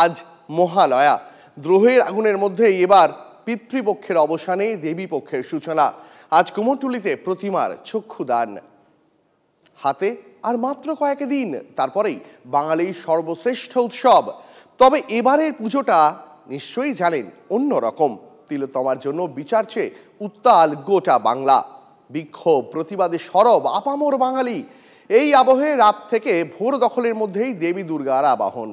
আজ মহালয়া। দ্রোহের আগুনের মধ্যেই এবার পিতৃপক্ষের অবসানে দেবী পক্ষের সূচনা। আজ কুমোরটুলিতে প্রতিমার চক্ষুদান। হাতে আর মাত্র কয়েক দিন, তারপরেই বাঙালির সর্বশ্রেষ্ঠ উৎসব। তবে এবারের পুজোটা নিশ্চয়ই জানেন অন্যরকম। তিলোত্তমার জন্য বিচার চেয়ে উত্তাল গোটা বাংলা। বিক্ষোভ, প্রতিবাদে সরব আপামর বাঙালি। এই আবহে রাত থেকে ভোর দখলের মধ্যেই দেবী দুর্গার আবাহন।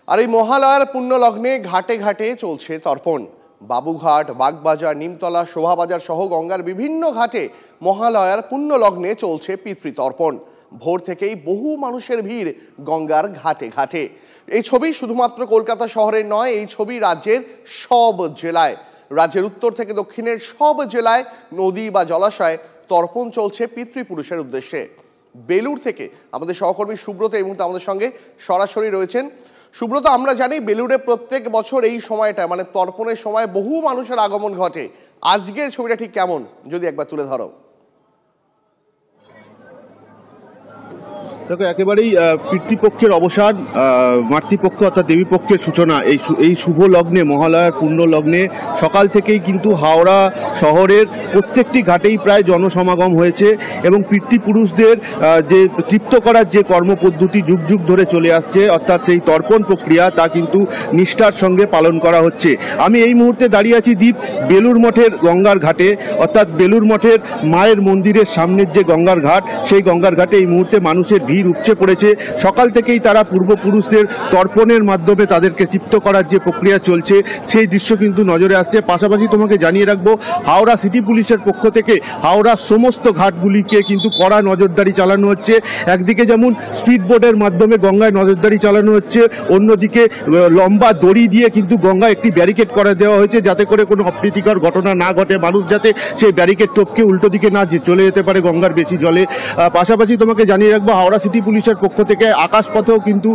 আর এই মহালয়ার পুণ্য লগ্নে ঘাটে ঘাটে চলছে তর্পণ। বাবুঘাট, বাগবাজার, নিমতলা, শোভাবাজার সহ গঙ্গার বিভিন্ন ঘাটে মহালয়ার পুণ্য লগ্নে চলছে পিতৃতর্পণ। ভোর থেকেই বহু মানুষের ভিড় গঙ্গার ঘাটে ঘাটে। এই ছবি শুধুমাত্র কলকাতা শহরের নয়, এই ছবি রাজ্যের সব জেলায়। রাজ্যের উত্তর থেকে দক্ষিণের সব জেলায় নদী বা জলাশয়ে তর্পণ চলছে পিতৃপুরুষের উদ্দেশ্যে। বেলুড় থেকে আমাদের সহকর্মী সুব্রত এই মুহূর্তে আমাদের সঙ্গে সরাসরি রয়েছেন। সুব্রত, আমরা জানি বেলুড়ে প্রত্যেক বছর এই সময়টা মানে তর্পণের সময় বহু মানুষের আগমন ঘটে। আজকের ছবিটা ঠিক কেমন যদি একবার তুলে ধরো। দেখো, একেবারেই পিতৃপক্ষের অবসান, মাতৃপক্ষ অর্থাৎ দেবীপক্ষের সূচনা। এই শুভ লগ্নে, মহালয়ার পূর্ণ লগ্নে সকাল থেকেই কিন্তু হাওড়া শহরের প্রত্যেকটি ঘাটেই প্রায় জনসমাগম হয়েছে এবং পিতৃপুরুষদের যে তৃপ্ত করার যে কর্মপদ্ধতি যুগ যুগ ধরে চলে আসছে, অর্থাৎ সেই তর্পণ প্রক্রিয়া, তা কিন্তু নিষ্ঠার সঙ্গে পালন করা হচ্ছে। আমি এই মুহূর্তে দাঁড়িয়ে আছি দীপ বেলুড় মঠের গঙ্গার ঘাটে, অর্থাৎ বেলুড় মঠের মায়ের মন্দিরের সামনের যে গঙ্গার ঘাট, সেই গঙ্গার ঘাটে এই মুহূর্তে মানুষের ভিড় উপচে পড়েছে। সকাল থেকেই তারা পূর্বপুরুষদের তর্পণের মাধ্যমে তাদেরকে তৃপ্ত করার যে প্রক্রিয়া চলছে, সেই দৃশ্য কিন্তু নজরে আসছে। পাশাপাশি তোমাকে জানিয়ে রাখবো, হাওড়া সিটি পুলিশের পক্ষ থেকে হাওড়ার সমস্ত ঘাটগুলিকে কিন্তু কড়া নজরদারি চালানো হচ্ছে। একদিকে যেমন স্পিড বোটের মাধ্যমে গঙ্গায় নজরদারি চালানো হচ্ছে, অন্যদিকে লম্বা দড়ি দিয়ে কিন্তু গঙ্গায় একটি ব্যারিকেড করে দেওয়া হয়েছে, যাতে করে কোনো অপ্রীতিকর ঘটনা না ঘটে, মানুষ যাতে সেই ব্যারিকেড টপকে উল্টো দিকে না চলে যেতে পারে গঙ্গার বেশি জলে। পাশাপাশি তোমাকে জানিয়ে রাখবো, হাওড়া সিটি পুলিশের পক্ষ থেকে আকাশপথেও কিন্তু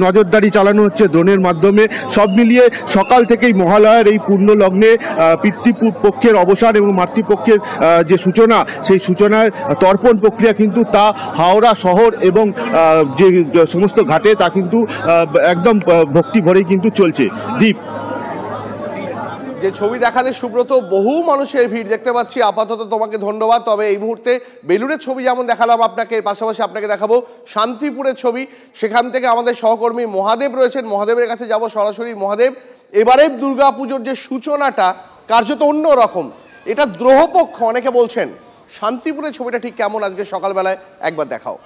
নজরদারি চালানো হচ্ছে ড্রোনের মাধ্যমে। সব মিলিয়ে সকাল থেকেই মহালয়ার এই পূর্ণ লগ্নে পিতৃপক্ষের অবসান এবং মাতৃপক্ষের যে সূচনা, সেই সূচনার তর্পণ প্রক্রিয়া কিন্তু তা হাওড়া শহর এবং যে সমস্ত ঘাটে তা কিন্তু একদম ভক্তি ভরেই কিন্তু চলছে। দীপ, যে ছবি দেখালে সুব্রত, বহু মানুষের ভিড় দেখতে পাচ্ছি। আপাতত তোমাকে ধন্যবাদ। তবে এই মুহূর্তে বেলুড়ের ছবি যেমন দেখালাম আপনাকে, পাশাপাশি আপনাকে দেখাবো শান্তিপুরের ছবি। সেখান থেকে আমাদের সহকর্মী মহাদেব রয়েছেন, মহাদেবের কাছে যাব সরাসরি। মহাদেব, এবারের দুর্গাপুজোর যে সূচনাটা কার্যত অন্য রকম, এটা দ্রোহপক্ষ অনেকে বলছেন। শান্তিপুরের ছবিটা ঠিক কেমন আজকে সকালবেলায় একবার দেখাও।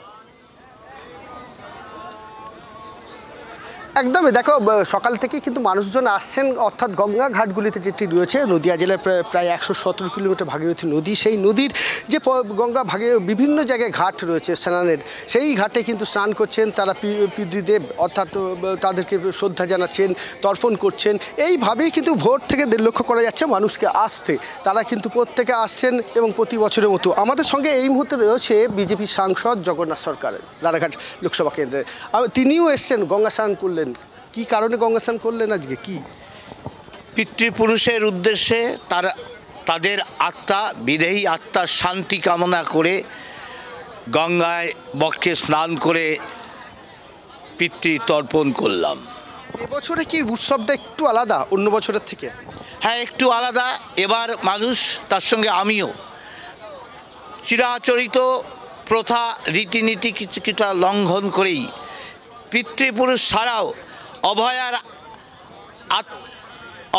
একদমই, দেখো সকাল থেকে কিন্তু মানুষজন আসছেন, অর্থাৎ গঙ্গা ঘাটগুলিতে যেটি রয়েছে নদিয়া জেলার প্রায় 117 কিলোমিটার ভাগীরথী নদী, সেই নদীর যে গঙ্গা বিভিন্ন জায়গায় ঘাট রয়েছে স্নানের, সেই ঘাটে কিন্তু স্নান করছেন তারা পিতৃদেব, অর্থাৎ তাদেরকে শ্রদ্ধা জানাচ্ছেন, তর্পণ করছেন। এইভাবেই কিন্তু ভোর থেকে লক্ষ্য করা যাচ্ছে মানুষকে আসতে। তারা কিন্তু প্রত্যেকে আসছেন এবং প্রতি বছরের মতো। আমাদের সঙ্গে এই মুহূর্তে রয়েছে বিজেপি সাংসদ জগন্নাথ সরকার, রানাঘাট লোকসভা কেন্দ্রের। তিনিও এসছেন, গঙ্গা স্নান করলেন। কি কারণে গঙ্গা স্নান করলেন আজকে? কি পিতৃপুরুষের উদ্দেশ্যে তাদের আত্মা, বিদেহী আত্মার শান্তি কামনা করে গঙ্গায় বক্ষে স্নান করে পিতৃতর্পণ করলাম। এবছরে কি উৎসবটা একটু আলাদা অন্য বছরের থেকে? হ্যাঁ, একটু আলাদা। এবার মানুষ, তার সঙ্গে আমিও চিরাচরিত প্রথা রীতিনীতি কিছুটা লঙ্ঘন করেই পিতৃপুরুষ ছাড়াও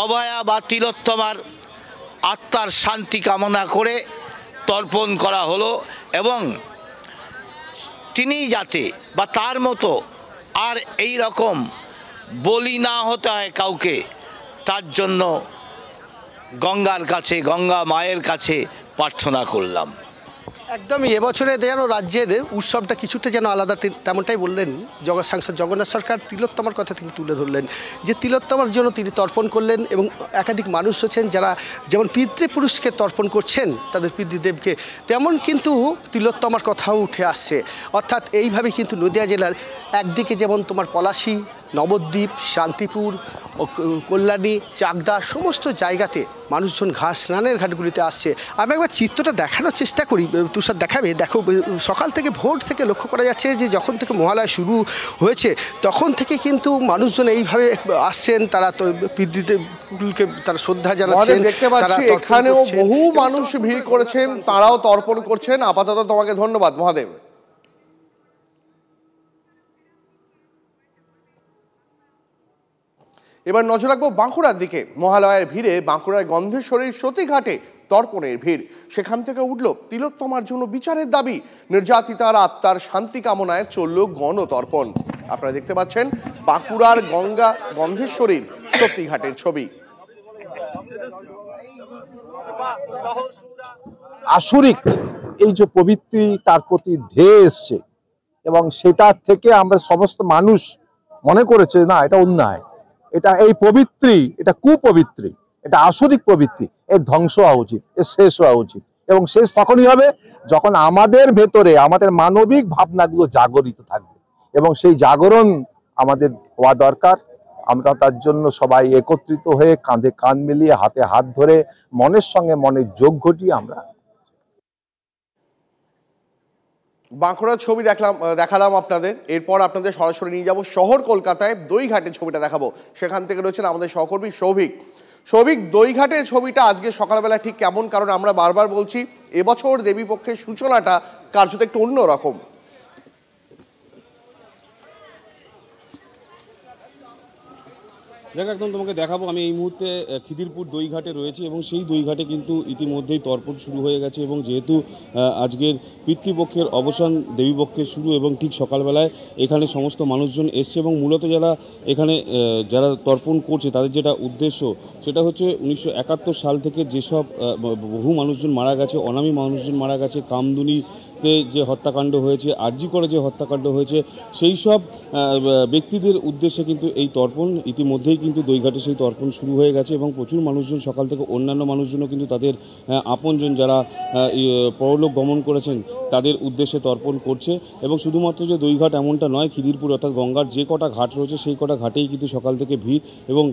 অভয়া বা তিলোত্তমার আত্মার শান্তি কামনা করে তর্পণ করা হলো এবং তিনি যাতে বা তার মতো আর এই রকম বলি না হতে হয় কাউকে, তার জন্য গঙ্গার কাছে, গঙ্গা মায়ের কাছে প্রার্থনা করলাম। একদমই, এবছরে যেন রাজ্যের উৎসবটা কিছুটা যেন আলাদা, তেমনটাই বললেন সাংসদ জগন্নাথ সরকার। তিলোত্তমার কথা তিনি তুলে ধরলেন যে তিলোত্তমার জন্য তিনি তর্পণ করলেন এবং একাধিক মানুষ আছেন যারা যেমন পিতৃপুরুষকে তর্পণ করছেন তাদের পিতৃদেবকে, তেমন কিন্তু তিলোত্তমার কথাও উঠে আসছে। অর্থাৎ এইভাবে কিন্তু নদিয়া জেলার একদিকে যেমন তোমার পলাশী নবদ্বীপ, শান্তিপুর, কল্যাণী, চাকদা সমস্ত জায়গাতে মানুষজন স্নানের ঘাটগুলিতে আসছে। আমি একবার চিত্রটা দেখানোর চেষ্টা করি, তুষার দেখাবে। দেখো, সকাল থেকে ভোর থেকে লক্ষ্য করা যাচ্ছে যে যখন থেকে মহালয়া শুরু হয়েছে তখন থেকে কিন্তু মানুষজন এইভাবে আসছেন, তারা তো পিতৃদেবকে তারা শ্রদ্ধা জানাচ্ছেন। দেখতে পাচ্ছি এখানেও বহু মানুষ ভিড় করেছেন, তারাও তর্পণ করছেন। আপাতত তোমাকে ধন্যবাদ মহাদেব। এবার নজর রাখবো বাঁকুড়ার দিকে। মহালয়ার ভিড়ে বাঁকুড়ার গন্ধেশ্বরীর সতীঘাটে তর্পণের ভিড়। সেখান থেকে উঠল তিলোত্তমার জন্য বিচারের দাবি। নির্যাতিতার আত্মার শান্তি কামনায় চলল গণতর্পণ। আপনারা দেখতে পাচ্ছেন বাঁকুড়ার গন্ধেশ্বরীর সতীঘাটের ছবি। আসরিক এই যে পবিত্রী তার প্রতি ধেয়ে এসছে এবং সেটার থেকে আমরা সমস্ত মানুষ মনে করেছে না এটা অন্যায়, এটা এই পবিত্রী, এটা কুপবিত্রী, এটা আসরিক পবিত্রী, এর ধ্বংস হওয়া উচিত, এর শেষ হওয়া উচিত। এবং শেষ তখনই হবে যখন আমাদের ভেতরে আমাদের মানবিক ভাবনাগুলো জাগরিত থাকবে এবং সেই জাগরণ আমাদের হওয়া দরকার। আমরা তার জন্য সবাই একত্রিত হয়ে কাঁধে কাঁধ মিলিয়ে হাতে হাত ধরে মনের সঙ্গে মনের যোগ ঘটিয়ে আমরা বাঁকুড়ার ছবি দেখালাম আপনাদের। এরপর আপনাদের সরাসরি নিয়ে যাব শহর কলকাতায়, দইঘাটের ছবিটা দেখাবো। সেখান থেকে রয়েছেন আমাদের সহকর্মী সৌভিক। দইঘাটের ছবিটা আজকে সকালবেলা ঠিক কেমন? কারণ আমরা বারবার বলছি এবছর দেবীপক্ষের সূচনাটা কার্যত একটু অন্যরকম। দেখ, একদম তোমাকে দেখাবো। আমি এই মুহূর্তে খিদিরপুর দইঘাটে রয়েছি এবং সেই দইঘাটে কিন্তু ইতিমধ্যেই তর্পণ শুরু হয়ে গেছে এবং যেহেতু আজকের পিতৃপক্ষের অবসান, দেবীপক্ষের শুরু এবং ঠিক সকালবেলায় এখানে সমস্ত মানুষজন এসছে এবং মূলত যারা তর্পণ করছে তাদের যেটা উদ্দেশ্য সেটা হচ্ছে 1971 সাল থেকে যেসব বহু মানুষজন মারা গেছে, অনামী মানুষজন মারা গেছে, কামদুনিতে যে হত্যাকাণ্ড হয়েছে, আরজি করে যে হত্যাকাণ্ড হয়েছে, সেই সব ব্যক্তিদের উদ্দেশ্যে কিন্তু এই তর্পণ ইতিমধ্যেই কিন্তু দইঘাটে সেই তর্পণ শুরু হয়ে গেছে এবং প্রচুর মানুষজন সকাল থেকে অন্যান্য মানুষজনও কিন্তু তাদের আপনজন যারা পরলোক গমন করেছেন তাদের উদ্দেশ্যে তর্পণ করছে। এবং শুধুমাত্র যে দইঘাট এমনটা নয়, খিদিরপুর অর্থাৎ গঙ্গার যে কটা ঘাট রয়েছে সেই কটা ঘাটেই কিন্তু সকাল থেকে ভিড় এবং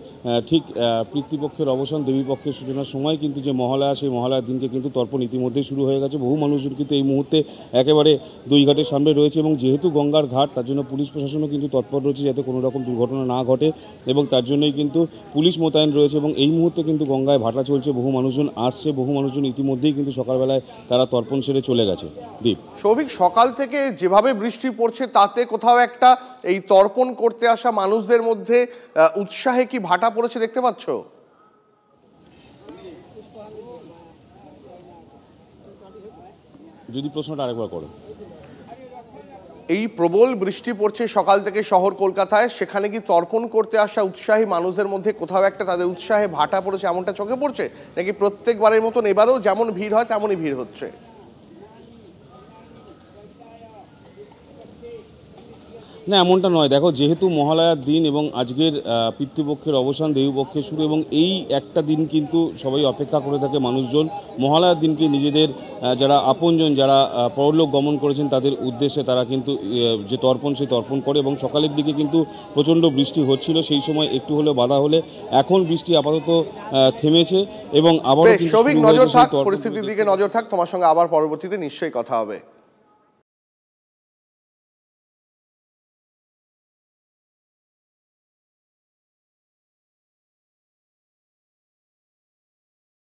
ঠিক পিতৃপক্ষের অবসান, দেবীপক্ষের সূচনার সময় কিন্তু যে মহালয়া, সেই মহালয়ার দিনকে কিন্তু তর্পণ ইতিমধ্যেই শুরু হয়ে গেছে। বহু মানুষজন কিন্তু এই মুহূর্তে একেবারে দইঘাটের সামনে রয়েছে এবং যেহেতু গঙ্গার ঘাট তার জন্য পুলিশ প্রশাসনও কিন্তু তৎপর রয়েছে যাতে কোনো রকম দুর্ঘটনা না ঘটে এবং তার জন্যই কিন্তু পুলিশ মোতায়েন রয়েছে এবং এই মুহূর্তে কিন্তু গঙ্গায় ভাটা চলছে। বহু মানুষজন আসছে, বহু মানুষজন ইতিমধ্যেই কিন্তু সকালবেলায় তারা তর্পণ সেরে চলে গেছে। দীপ, সৌভিক, সকাল থেকে যেভাবে বৃষ্টি পড়ছে তাতে কোথাও একটা এই তর্পণ করতে আসা মানুষদের মধ্যে উৎসাহে কি ভাটা পড়েছে দেখতে পাচ্ছ? যদি প্রশ্নটা আরেকবার করো। এই প্রবল বৃষ্টি পড়ছে সকাল থেকে শহর কলকাতায়, সেখানে কি তর্পণ করতে আসা উৎসাহী মানুষদের মধ্যে কোথাও একটা তাদের উৎসাহে ভাটা পড়েছে এমনটা চোখে পড়ছে, নাকি প্রত্যেকবারের মতন এবারও যেমন ভিড় হয় তেমনই ভিড় হচ্ছে? না, এমনটা নয়। দেখো, যেহেতু মহালয়ার দিন এবং আজকের পিতৃপক্ষের অবসান, দেবীপক্ষের শুরু এবং এই একটা দিন কিন্তু সবাই অপেক্ষা করে থাকে মানুষজন। মহালয়ার দিনকে নিজেদের যারা আপনজন, যারা পরলোক গমন করেছেন তাদের উদ্দেশ্যে তারা কিন্তু যে তর্পণ, সেই তর্পণ করে এবং সকালের দিকে কিন্তু প্রচণ্ড বৃষ্টি হচ্ছিল, সেই সময় একটু হলেও বাধা হলে এখন বৃষ্টি আপাতত থেমেছে এবং আবারও নজর থাক, পরিস্থিতির দিকে নজর থাক। তোমার সঙ্গে আবার পরবর্তীতে নিশ্চয়ই কথা হবে।